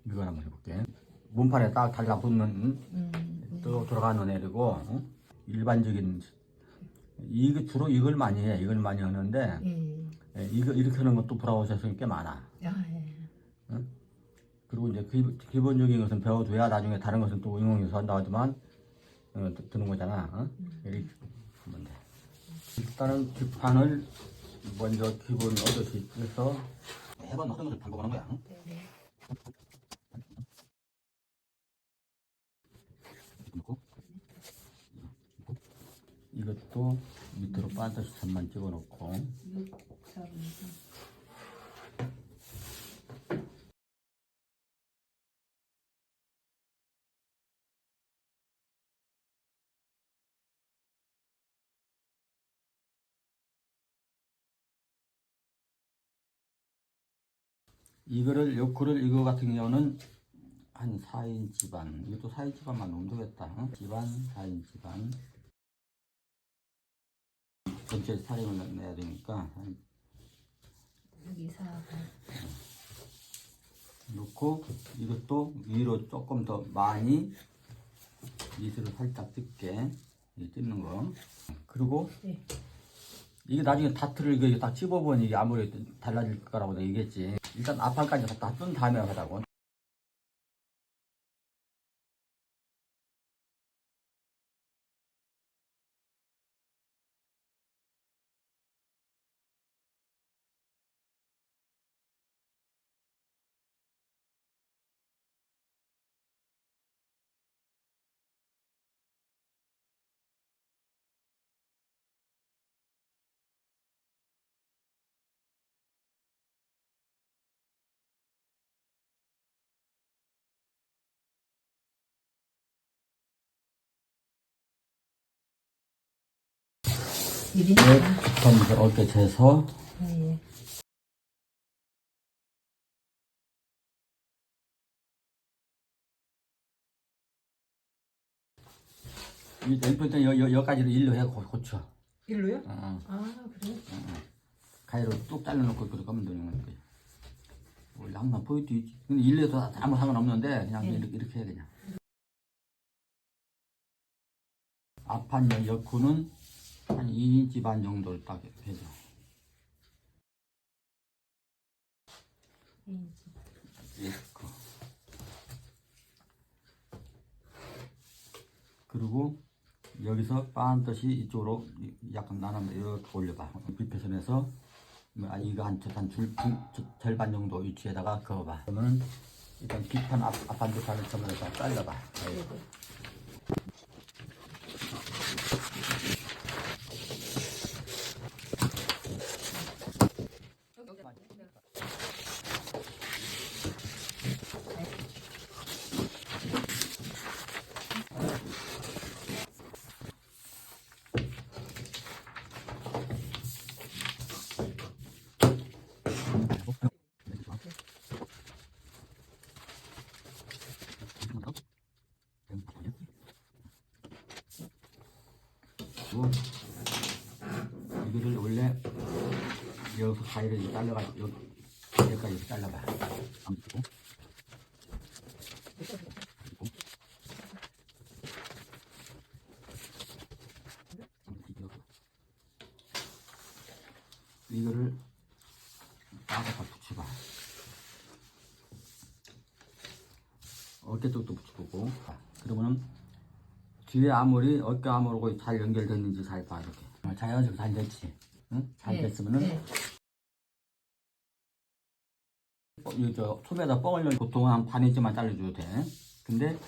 이걸 한번 해볼게. 몸판에 딱 달라붙는 또 돌아가는 애리고 일반적인 이게 주로 이걸 많이 해. 이걸 많이 하는데 이거 이렇게 하는 것도 브라우저에서 꽤 많아. 응? 그리고 이제 기본적인 것은 배워둬야 나중에 다른 것은 또 응용해서 한다 하지만 드는 거잖아. 이렇게 하면 돼. 일단은 기판을 먼저 기본 얻듯이 해서 해본 어떤 것을 반복하는 거야. 놓고 이것도 밑으로 반드시 점만 찍어 놓고 요거를 이거 같은 경우는 한 4인치 반, 이것도 4인치 반만 넣으면 되겠다. 지반 4인치 반. 전체 사림을 내야 되니까 여기 4번 넣고 이것도 위로 조금 더 많이 밑으로 살짝 뜯게 뜯는 거. 그리고 이게 나중에 다트를 이거 딱 찝어보니 이게 아무래도 달라질 거라고 내가 얘기했지. 일단 앞판까지 다 뜬 다음에 하자고. 기판 어깨 재서 일단 여기까지로 일로 해 고쳐. 일로요? 어. 그래요? 가위로 뚝 잘라놓고 그렇게 하면 되는 거니까. 원래 항상 포인트 있지. 근데 일로에서 아무 상관없는데 그냥 이렇게 해 그냥. 앞판 옆구는 한 2인치 반 정도를 딱 해줘. 2인치. 그리고 여기서 반드시 이쪽으로 약간 나눠 이렇게 올려봐. 빗표선에서 이거 한 절반 정도 위치에다가 그어봐. 그러면은 일단 기판 앞판 기판을 전부 다 잘라봐. 이거를 원래 여기서 가위를 잘라가지고 여기까지 잘라봐. 이거를 따다가 붙여봐. 어깨 쪽도 붙여보고. 그러면은 뒤에 아무리 어깨 아무르고 잘 연결됐는지 잘 봐. 이렇게 자연스럽게 잘 됐지. 응? 잘 됐으면은 저 손에다 뻥을 넣어 보통 한 반인치만 잘라줘도 돼. 근데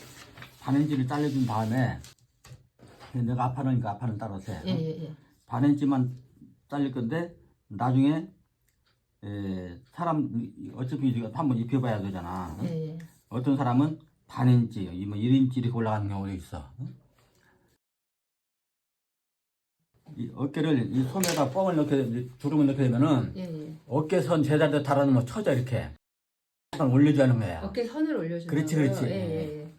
반인치를 잘라준 다음에 내가 앞판이니까 앞판은 따라서 해. 반인치만 잘릴 건데 나중에 사람 어차피 이거 한번 입혀봐야 되잖아. 어떤 사람은 반인치, 뭐 1인치 이렇게 올라가는 경우도 있어. 이 어깨를 이 손에다 뻥을 넣게 주름을 넣게 되면은 어깨선 제자리에 달아놓으면 쳐져 이렇게 약간 올려주는 거야. 어깨 선을 올려주는 그렇지, 거예요? 그렇지.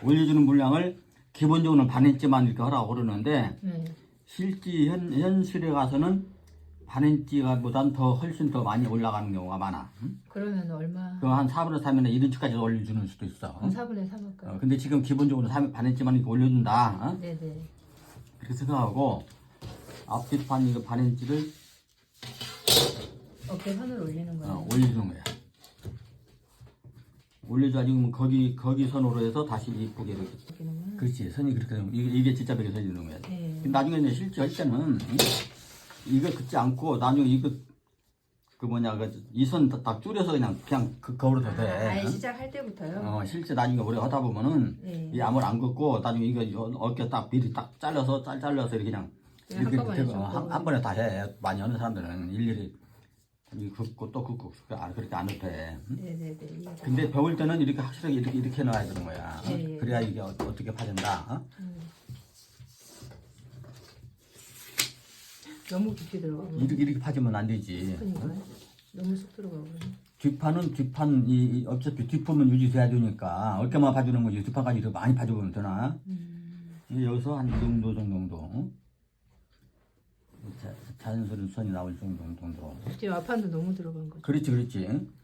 올려주는 물량을 기본적으로는 반인치만 이렇게 하라고 그러는데 실제 현실에 가서는 반인치보단 더 훨씬 더 많이 올라가는 경우가 많아. 응? 그러면 얼마? 그한 4분의 3이나 1인치까지 올려주는 수도 있어. 그럼 4분의 3 할까요? 근데 지금 기본적으로 반인치만 이렇게 올려준다. 어? 네네. 그렇게 생각하고 앞뒤판 이거 반인치를 어깨 선을 올리는 거예요. 올려주는 거야. 올려줘 지금 거기 선으로 해서 다시 이쁘게 이렇게. 올리는구나. 그렇지. 선이 그렇게 되면 이게 진짜 벽에 서지는 거야. 네. 근데 나중에 이제 실제 할 때는 응? 이거 긋지 않고 나중에 이거 이 선 딱 줄여서 그냥 거울로 돼. 아예 응? 시작할 때부터요? 실제 나중에 오래 하다 보면은 네. 이 암을 안 긋고 나중에 이거 어깨 딱 미리 딱 잘라서 이렇게 그냥 이렇게 한꺼번에 되고 한 번에 다 해. 많이 하는 사람들은 일일이 긋고 또 긋고 그렇게 안 해도 돼. 응? 네네네. 근데 배울 때는 이렇게 확실하게 이렇게 해놔야 되는 거야. 어? 예, 예. 그래야 이게 어떻게 파진다. 어? 너무 깊이 들어가고. 이렇게 파지면 안 되지. 그러니까 너무 쑥 들어가고. 뒷판 어차피 뒷품은 유지돼야 되니까 어깨만 파주는 거지. 뒷판까지 이렇게 많이 파주면 되나? 여기서 한 이 정도. 어? 자연스러운 선이 나올 정도. 지금 앞판도 너무 들어간 거죠. 그렇지.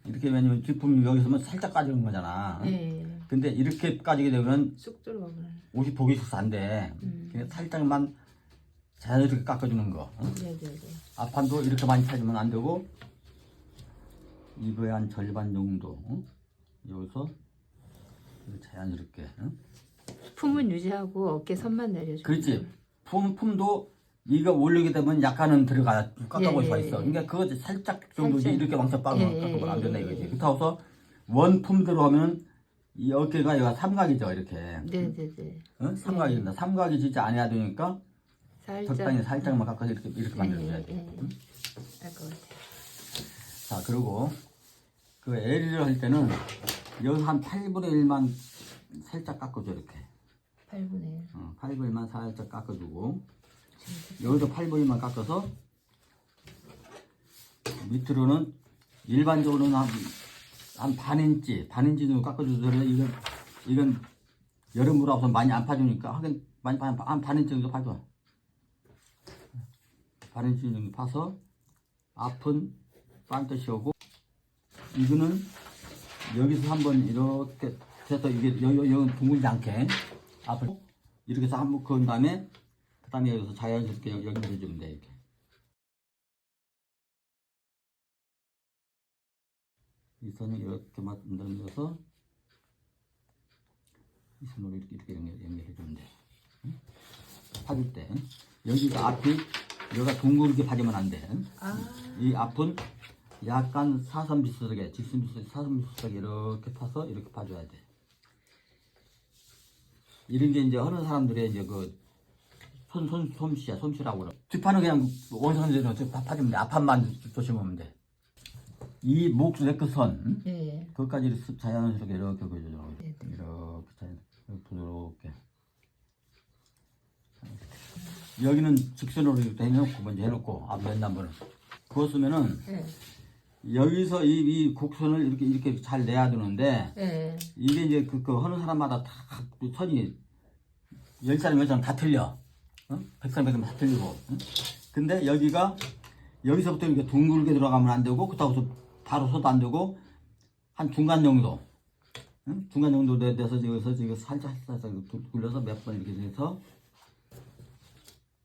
이렇게 왜냐면 뒷품이 여기서만 살짝 까지는 거잖아. 네. 근데 이렇게 까지게 되면 쑥 들어가고. 옷이 보기 좋서 안 돼. 그냥 살짝만 자연스럽게 깎아주는 거. 어? 네네네. 앞판도 이렇게 많이 파주면 안 되고 이거의 한 절반 정도. 어? 여기서 이렇게 자연스럽게. 어? 품은 유지하고 어깨 선만 내려주고. 그렇지. 품도 이거 올리게 되면 약간은 들어가 깎아볼 수가 예, 예, 있어. 예. 그러니까 그거 살짝 정도지 살짝. 이렇게 왕창 예, 깎아보면 안 된다 예, 이거지. 예. 그렇다고 원품 들어가면 이 어깨가 여기가 삼각이죠 이렇게. 네네네. 어? 삼각이 된다. 삼각이 진짜 안 해야 되니까 살짝. 적당히 살짝만 깎아서 이렇게 만들어줘야 돼. 알 것 같아요. 자, 그리고 그 L을 할 때는 여기 한 8분의 1만 살짝 깎아줘 이렇게. 8분의 1. 8분의 1만 살짝 깎아주고 여기도 8분의 1만 깎아서 밑으로는 일반적으로는 한 반인치 정도 깎아주더라도 이건 여름으로 와서 많이 안 파주니까 하긴 많이 한 반인치 정도 파줘. 반인치 정도 파서 앞은 반듯이 오고 이거는 여기서 한번 이렇게 해서 이게 여기 둥글지 않게 앞을 이렇게 해서 한번 그은 다음에 그 다음에 여기서 자연스럽게 여기 해주면 돼 이렇게. 이 선을 이렇게 만들어서 이 선으로 이렇게 연결해주면 돼. 응? 파줄 때 여기가 앞이 여기가 둥글게 파지면 안 돼. 이 앞은 약간 사선 비슷하게 직선 비슷하게 사선 비슷하게 이렇게 파서 이렇게 파줘야 돼. 이런 게 이제 하는 사람들의 이제 그 솜씨라고 그래. 뒷판은 그냥 원선대로 파주면 돼. 앞판만 조심하면 돼. 이 목 네크선 네. 그것까지 자연스럽게 이렇게 보여줘. 네. 이렇게 자연스럽게 부드럽게. 여기는 직선으로 이렇게 해놓고 먼저 해놓고 앞 맨날번은 그었으면은 네. 여기서 이 곡선을 이렇게 잘 내야 되는데 네. 이게 이제 그 하는 사람마다 다 선이 10사람 10사람 다 틀려. 100사람 100사람 다 틀리고. 근데 여기서부터 이렇게 둥글게 들어가면 안 되고 그렇다고 바로 서도 안 되고 한 중간 정도. 중간 정도 돼서 여기서 살짝 굴려서 몇 번 이렇게 해서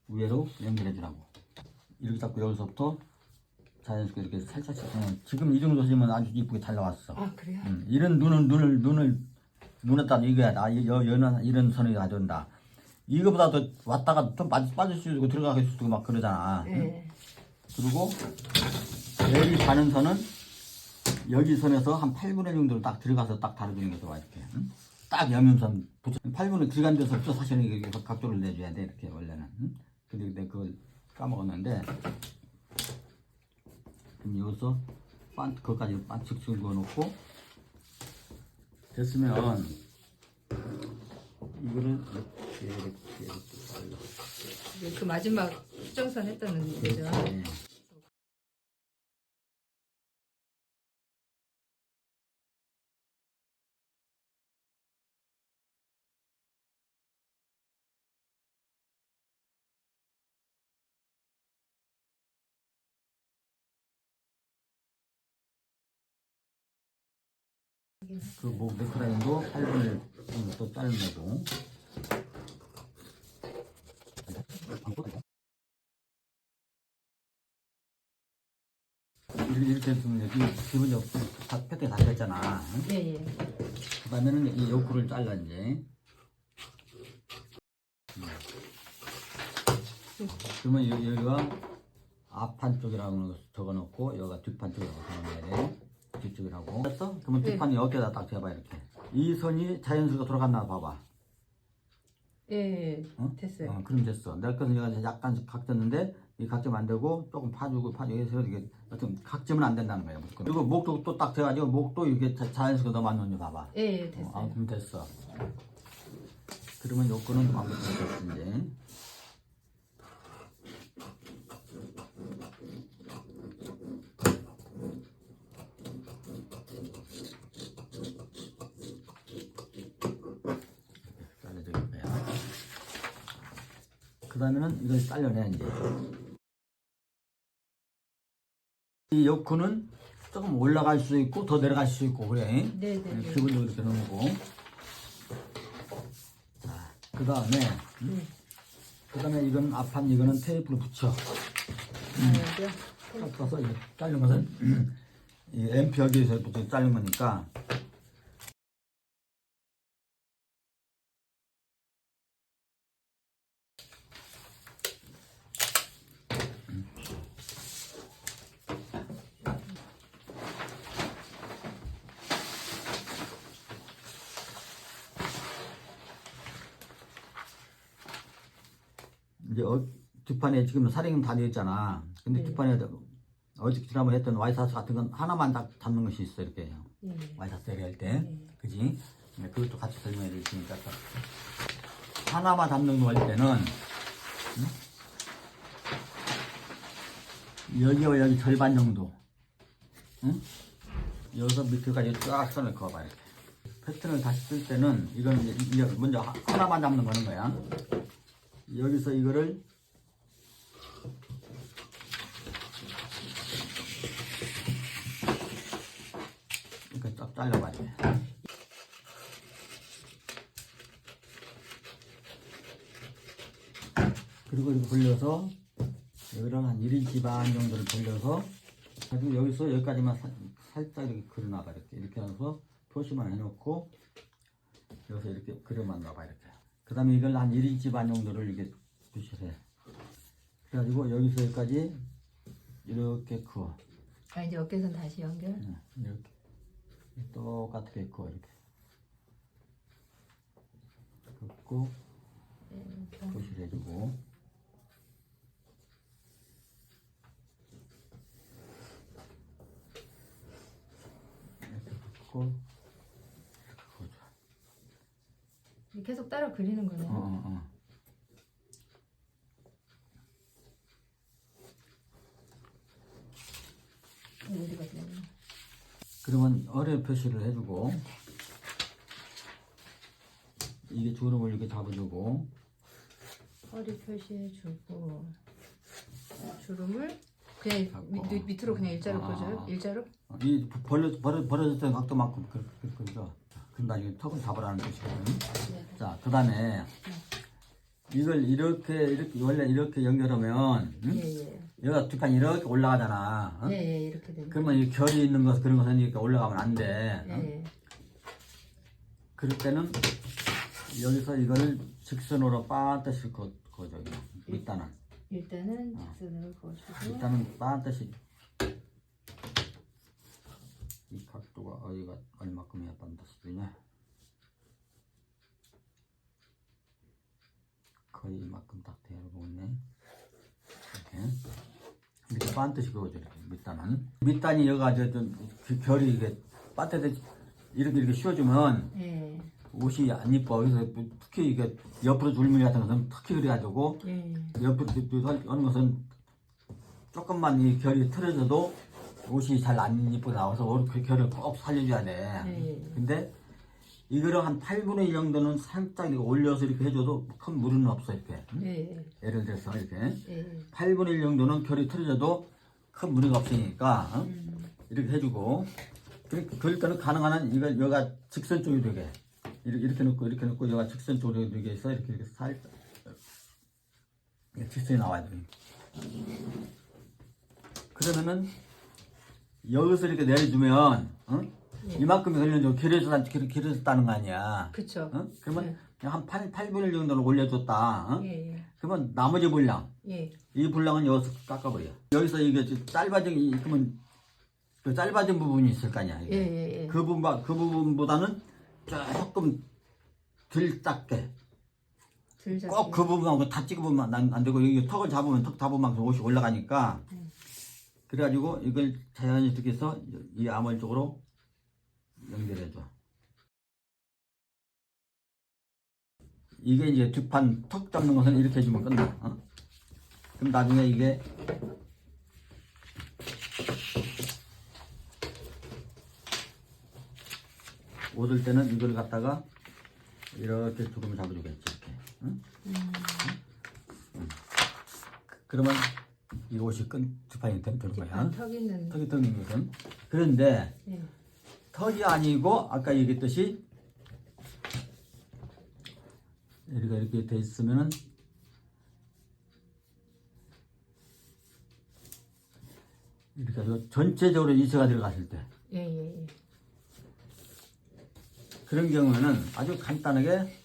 위로 연결해 주라고. 이렇게 잡고 여기서부터 자연스럽게 이렇게 살짝 지금 이 정도 되면 아주 이쁘게 잘 나왔어. 아 그래요? 이런 눈에다 이거야. 이런 선이 가져온다. 이거보다 더 왔다가 좀 빠질 수도 있고 들어가길 수도 있고 막 그러잖아. 네. 그리고 여기 가는 선은 여기 선에서 한 8분의 1 정도로 딱 들어가서 딱 다뤄주는 게 좋아 이렇게. 딱 여면선 8분의 들어간 데서부터 사실은 이렇게 각도를 내줘야 돼 이렇게 원래는. 근데 내가 그걸 까먹었는데 그럼 여기서 그거까지 반칙 그어놓고 됐으면 이거를 이렇게 그 마지막 수정선 했다는 거죠? 이렇게 하긴. 그목 네크라인도 8분의 1 또 자르내고. 이렇게 했으면 기분이 없어. 패턴이 다 됐잖아. 응? 예, 예. 그 다음에는 이 요구를 잘라 이제. 그러면 여기가 앞판 쪽이라고 적어놓고 여기가 뒷판 쪽이라고 적어놔야 돼. 뒤쪽이라고. 됐어? 그러면 네. 뒷판이 여기에다 딱 대봐 이렇게. 이 선이 자연스럽게 돌아갔나 봐봐. 예, 예. 어? 됐어요. 그럼 됐어. 내 것은 여기가 약간 각졌는데 이 각점 안 되고 조금 파주고 해서 이게 어떤 각점은 안 된다는 거예요. 무조건. 그리고 목도 또 딱 돼가지고 목도 이게 자연스럽게 넘어왔는지 봐봐. 예, 예, 됐어요. 그럼 됐어. 그러면 요거는 좀 아무것도 됐어 이제. 잘라줄 거야. 그 다음에는 이걸 잘려내 이제. 이 요크는 조금 올라갈 수 있고 더 내려갈 수 있고 그래. 네, 네, 네. 기본적으로 이렇게 넣고. 자, 그 다음에 네. 그다음에 이건 앞판 이거는 테이프로 붙여. 여기요? 딱 써서 이렇게 자른 것은 이 앰프 여기에서 붙여 자른 거니까. 이제 뒷판에 지금 사령이 다 되어 있잖아. 근데 네. 뒷판에 어저께 지난번에 했던 와이사스 같은 건 하나만 잡는 것이 있어 이렇게. 예. 와이사스 할 때. 네. 그지? 네, 그것도 같이 설명해 줄 테니까. 하나만 잡는 거 할 때는 응? 여기와 여기 절반 정도. 응? 여기서 밑에까지 쫙 선을 그어봐 이렇게. 패턴을 다시 쓸 때는 이건 이제 먼저 하나만 잡는 거는 거야. 여기서 이거를 이렇게 쫙 잘라봐야 돼. 그리고 이렇게 벌려서 여기를 한 1인치 반 정도를 벌려서 가지고 여기서 여기까지만 살짝 이렇게 그려놔봐 이렇게 해서 표시만 해놓고 여기서 이렇게 그려만 놔봐 이렇게. 그 다음에 이걸 한 1인치 반 정도를 이렇게 표시해. 그래가지고 여기서 여기까지 이렇게 그어. 아, 이제 어깨선 다시 연결? 이렇게 똑같게 그어 이렇게. 긋고 이렇게. 표시를 해주고. 이렇게 긋고 이렇게 그어줘. 계속 따라 그리는 거네요. 어디 갔냐? 그러면 어뢰 표시를 해주고 이게 주름을 이렇게 잡아주고 허리 표시해주고 주름을 그냥 잡고. 밑으로 그냥 일자로 그어줘요? 일자로? 이 벌어졌을 때 각도만큼 그죠. 그럼 나중에 턱은 잡으라는 뜻이거든. 네. 자, 그 다음에 이걸 이렇게 원래 이렇게 연결하면 응? 예, 예. 여기가 뒷판이 이렇게 올라가잖아. 응? 예, 예, 이렇게 되는. 그러면 이 결이 있는 것 그런 것은 이렇게 올라가면 안 돼. 응? 예. 그럴 때는 여기서 이거를 직선으로 반드시 그어줘. 일단은 직선으로 그어주고. 일단은 반드시 이 각도가 어디가 얼마큼이야 반드시 되냐? 거의 이만큼 딱 되어보고 있네. 이렇게 반드시 그어줘. 밑단은 밑단이 여기가 그 결이 이게 반듯이 이렇게 씌워주면 예. 옷이 안 이뻐. 그래서 특히 이게 옆으로 줄무늬 같은 것은 특히 그래가지고 예. 옆으로 하는 것은 조금만 이 결이 틀어져도 옷이 잘 안 이쁘게 나와서 그 결을 꼭 살려줘야 돼. 예. 근데 이거를 한 8분의 1 정도는 살짝 이렇게 올려서 이렇게 해줘도 큰 무리는 없어 이렇게. 예. 예를 들어서 이렇게 예. 8분의 1 정도는 결이 틀어져도 큰 무리가 없으니까 이렇게 해주고 그럴 때는 가능한 한 이거 여가 직선 쪽이 되게 이렇게 놓고 여가 직선 쪽으로 되게 해서 이렇게 살짝 직선이 나와야 돼. 그러면은 여기서 이렇게 내려주면 예. 이만큼이 걸려도 길어졌다는 거 아니야. 그쵸. 그러면 예. 그냥 한 8분의 1 정도는 올려줬다. 예, 예. 그러면 나머지 분량, 예. 이 분량은 여기서 깎아버려. 여기서 이게 그러면 그 짧아진 부분이 있을 거 아니야. 이게. 예, 예. 그 부분보다는 조금 덜 작게. 들자. 꼭 그 부분하고 다 찍어보면 안 되고, 여기 턱을 잡으면 턱 잡으면 옷이 올라가니까. 그래가지고 이걸 자연스럽게 해서 이 암홀 쪽으로 연결해줘. 이게 이제 뒷판 턱 잡는 것은 이렇게 해주면 끝나. 그럼 나중에 이게 옷을 때는 이걸 갖다가 이렇게 조금 잡아주겠지. 이렇게. 그러면 이 옷이 뒷판이 되는 거야. 턱 있는. 턱이 떠는 것은. 그런데 예. 턱이 아니고 아까 얘기했듯이 이렇게 돼 있으면은 이렇게 해서 전체적으로 이체가 들어갔을 때 예, 예, 예. 그런 경우에는 아주 간단하게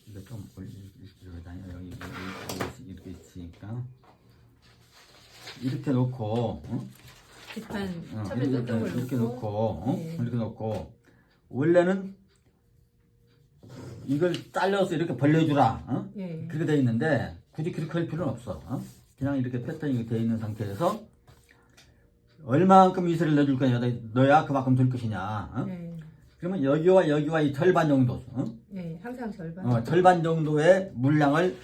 이거 좀 올려다녀. 여기 이렇게 있으니까 이렇게 놓고 뒷판 첩에 떴던 걸 이렇게 놓고 예. 이렇게 놓고 원래는 이걸 잘라서 이렇게 벌려주라 예. 그렇게 돼 있는데 굳이 그렇게 할 필요는 없어. 그냥 이렇게 패턴이 돼 있는 상태에서 얼마만큼 이슬을 넣어줄 거냐, 넣어야 그만큼 될 것이냐. 예. 그러면 여기와 이 절반 정도, 예. 항상 절반. 절반 정도의 물량을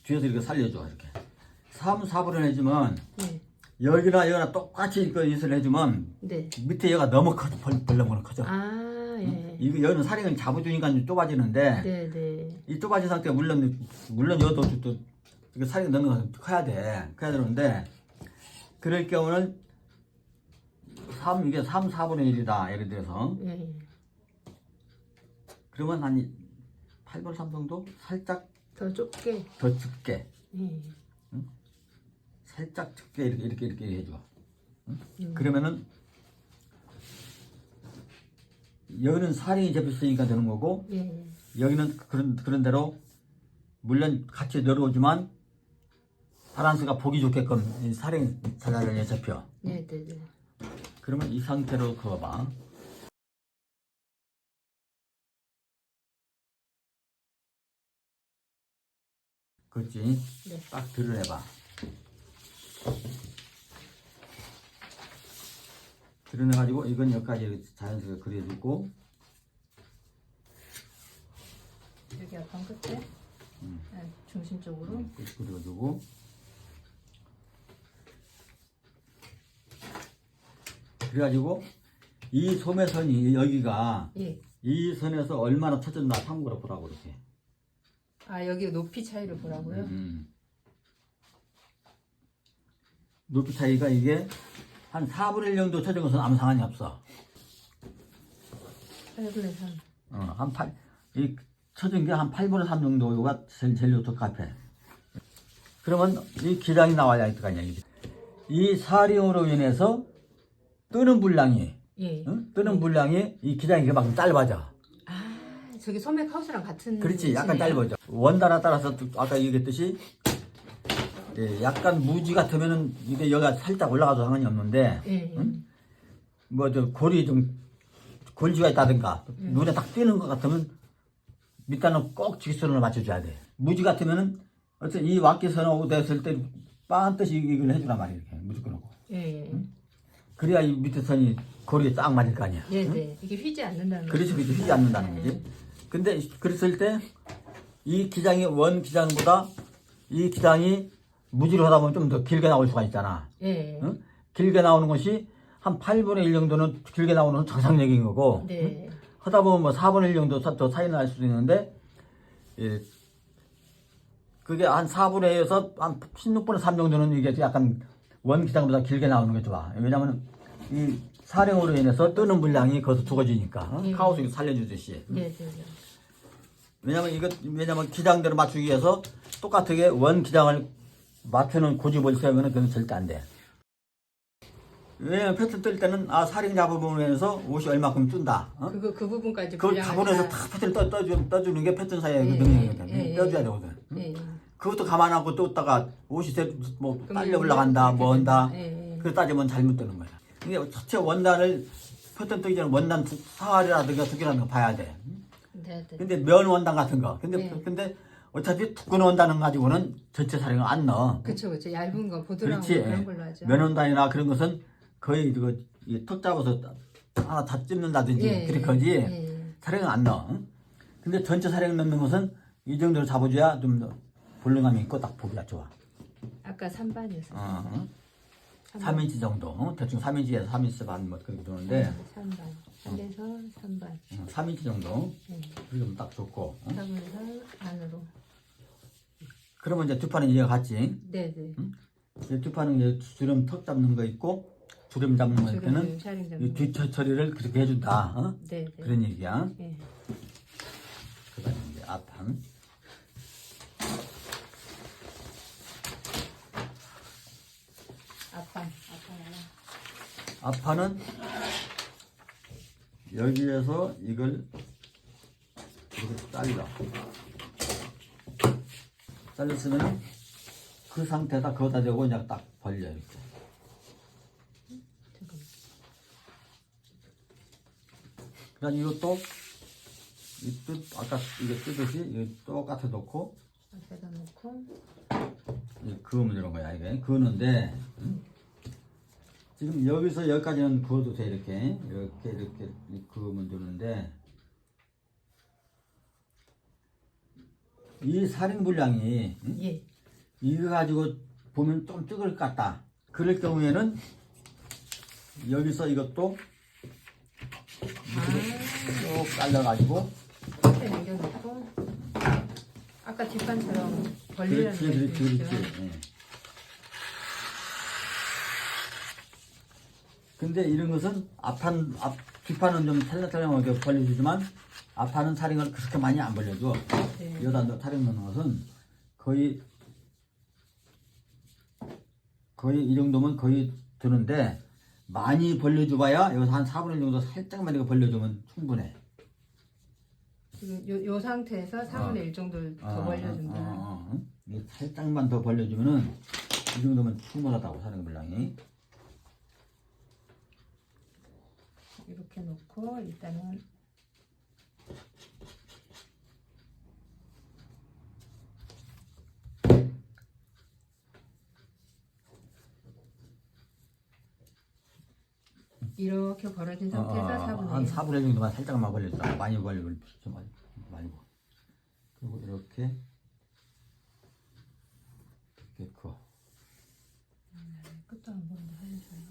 뒤에서 이렇게 살려줘. 이렇게 3, 4분을 해주면 예. 여기나 똑같이 그 이슬을 해주면 네. 밑에 얘가 너무 커져, 벌렁벌렁 커져. 아, 예. 이거 여기는 사령을 잡아주니까 좀 좁아지는데 네, 네. 이 좁아진 상태 물론 여도 또 이게 사령 넣는 건 커야 되는데 그럴 경우는 이게 3, 4분의 1이다 예를 들어서 예. 그러면 한 8분의 3 정도 살짝 더 좁게. 더 좁게 예. 살짝 좁게 이렇게 해줘. 그러면은 여기는 사령이 잡혔으니까 되는 거고 예. 여기는 그런 대로 물론 같이 내려오지만 바란스가 보기 좋게끔 이 사령이 잘 잡혀. 네, 네, 네. 그러면 이 상태로 그어봐. 그렇지. 네. 딱 드러내봐. 드러내가지고 이건 여기까지 자연스럽게 그려주고 여기 앞판 끝에 네, 중심 쪽으로. 끝 그려주고 그래가지고 이 소매선이 여기가 예. 이 선에서 얼마나 쳐졌나 참고로 보라고 이렇게. 아, 여기 높이 차이를 보라고요? 높이 차이가 이게 한 4분의 1 정도 쳐진 것은 아무 상관이 없어. 8분의 3. 이 쳐진 게 한 8분의 3 정도가 제일 적합해. 그러면 이 기량이 나와야 할 거 아니야. 이 사령으로 인해서 뜨는 분량이, 예. 뜨는 분량이 이 기량이 그만큼 짧아져. 아, 저기 소맥 하우스랑 같은. 그렇지, 약간 위치네요. 짧아져. 원단에 따라서 아까 얘기했듯이 약간 무지 같으면은 이게 여기가 살짝 올라가도 상관이 없는데, 예. 뭐 저 골이 좀 골지가 있다든가 눈에 딱 띄는 것 같으면 밑단은 꼭 직선을 맞춰줘야 돼. 무지 같으면은 어쨌든 이 와끼선하고 됐을 때 반드시 이걸 해주란 말이야. 이렇게 무조건 하고. 예. 그래야 이 밑에 선이 고리에 딱 맞을 거 아니야. 네, 네. 이게 휘지 않는다는 그렇지, 휘지 않는다는 거지. 근데 그랬을 때 이 기장이 원 기장보다 이 기장이 무지로 하다 보면 좀 더 길게 나올 수가 있잖아. 예. 응? 길게 나오는 것이 한 8분의 1 정도는 길게 나오는 건 정상적인 거고, 네. 하다 보면 뭐 4분의 1 정도 더 차이 날 수도 있는데, 예, 그게 한 4분의 1에서 한 16분의 3 정도는 이게 약간 원 기장보다 길게 나오는 게 좋아. 왜냐면 이 사령으로 인해서 뜨는 물량이 거기서 죽어지니까 카우스 살려주듯이. 왜냐면 기장대로 맞추기 위해서 똑같게 원 기장을 맞추는 고집을 세우면 그건 절대 안 돼. 왜냐면 패턴 뜰 때는 사령 잡음으로 인해서 옷이 얼마큼 뜬다. 그 부분까지 그걸 잡아내서 다 패턴을 떠주는 게 패턴 사이의 능력이거든. 떠줘야 되거든. 그것도 감안하고 떴다가 옷이 뭐 딸려 올라간다, 뭐 한다. 그걸 따지면 잘못 뜨는 거야. 이게 자체 원단을 패턴 뜨기 전에 원단 사활이라든가 두께라든가 봐야 돼. 근데 면 원단 같은 거. 근데 어차피 두꺼운 원단은 가지고는 전체 사령을 안 넣어. 그쵸. 얇은 거, 부드러운 거 그런 걸로 하죠. 면 원단이나 그런 것은 거의 턱 잡아서 하나 다 찝는다든지 그렇게 하지. 사령은 안 넣어. 근데 전체 사령 넣는 것은 이 정도로 잡아줘야 좀 더 볼륨감이 있고 딱 보기가 좋아. 아까 3반이었어요. 3인치 정도. 대충 3인치에서 3인치 반 뭐 그렇게 도는데 3반. 3에서 3반. 3인치 정도. 그러면 딱 좋고. 3에서 안으로. 그러면 이제 두 판은 이어갔지. 네네. 이제 두 판은 이제 주름 턱 잡는 거 있고 주름 잡는 거 있고는 이 뒤처 처리를 그렇게 해준다. 네네. 그런 얘기야. 네. 그다음에 이제 앞판. 앞판은 여기에서 이걸 이렇게 잘렸으면 그 상태에다 거기다 대고 그냥 딱 벌려 이렇게. 그다음 이것도 아까 이거 뜨듯이 이거 똑같이 놓고 앞에다 놓고 그으면 이런 거야. 이게 그으는데 지금 여기서 여기까지는 그어도 돼. 이렇게 그으면 되는데 이 사령 분량이 이거 가지고 보면 좀 뜨거울 것 같다. 그럴 경우에는 여기서 이것도 쭉 잘라가지고 끝에 남겨놓고 아까 뒷판처럼 벌리려는 그렇지. 근데 이런 것은 뒷판은 좀 탈락탈락하게 벌려주지만 앞판은 사령을 그렇게 많이 안 벌려줘. 여기다 사령 넣는 것은 거의 이 정도면 거의 드는데 많이 벌려줘봐야 여기서 한 4분의 1 정도 살짝만 이거 벌려주면 충분해. 지금 요 상태에서 4분의 1 정도를 더 벌려준다. 살짝만 더 벌려주면은 이 정도면 충분하다고 사령 분량이. 이렇게 놓고 일단은 이렇게 벌어진 상태에서 4분의 1. 한 4분의 1 정도만 살짝만 벌려줘. 많이 벌리고 좀 말고. 그리고 이렇게 그어. 끝도 안 보는데 하려줘요.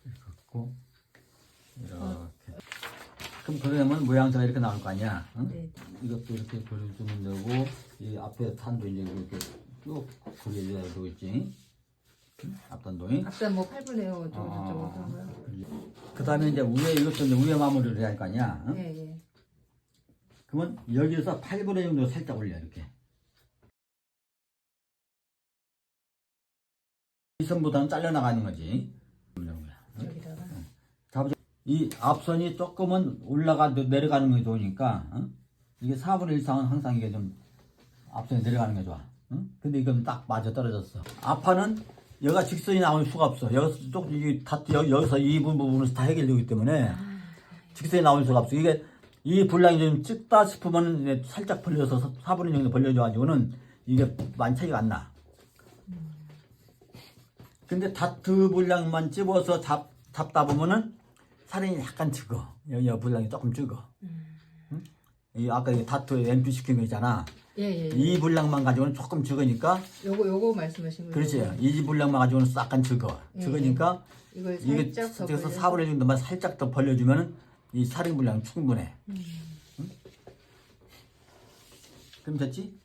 이렇게 긋고 이렇게. 그럼 그러면 모양새가 이렇게 나올 거 아니야? 응? 네. 이것도 이렇게 그려주면 되고 이 앞에 탄도 이제 이렇게 쭉 그려줘야 되겠지. 앞단도이. 앞단 뭐 8분의 5 저거 그러고요. 그 다음에 이제 위에 이것도 이제 위에 마무리를 해야 할 거 아니야? 응? 예. 그러면 여기서 8분의 정도 살짝 올려 이렇게. 이 선보다는 잘려나가는 거지. 여기다가. 잡아줘. 이 앞선이 조금은 내려가는 게 좋으니까, 이게 4분의 1 이상은 항상 이게 좀 앞선이 내려가는 게 좋아. 근데 이건 딱 맞아 떨어졌어. 앞판은 여기가 직선이 나올 수가 없어. 여기서 이 부분에서 다 해결되기 때문에 직선이 나올 수가 없어. 이게 이 분량이 좀 찍다 싶으면 이제 살짝 벌려서 4분의 1 정도 벌려줘가지고는 이게 많이 차이가 안 나. 근데 다트 분량만 찝어서 잡다 보면은 사령이 약간 적어. 여기 분량이 조금 적어. 이 아까 이 다트 MP 시킨 거 있잖아. 이 분량만 가지고는 조금 적으니까. 요거 말씀하신 거예요. 그렇지. 이 분량만 가지고는 약간 적어. 적으니까 이걸 이게 살짝 그래서 4분의 1 정도만 살짝 더 벌려주면은 이 사령 분량 충분해. 그럼 됐지?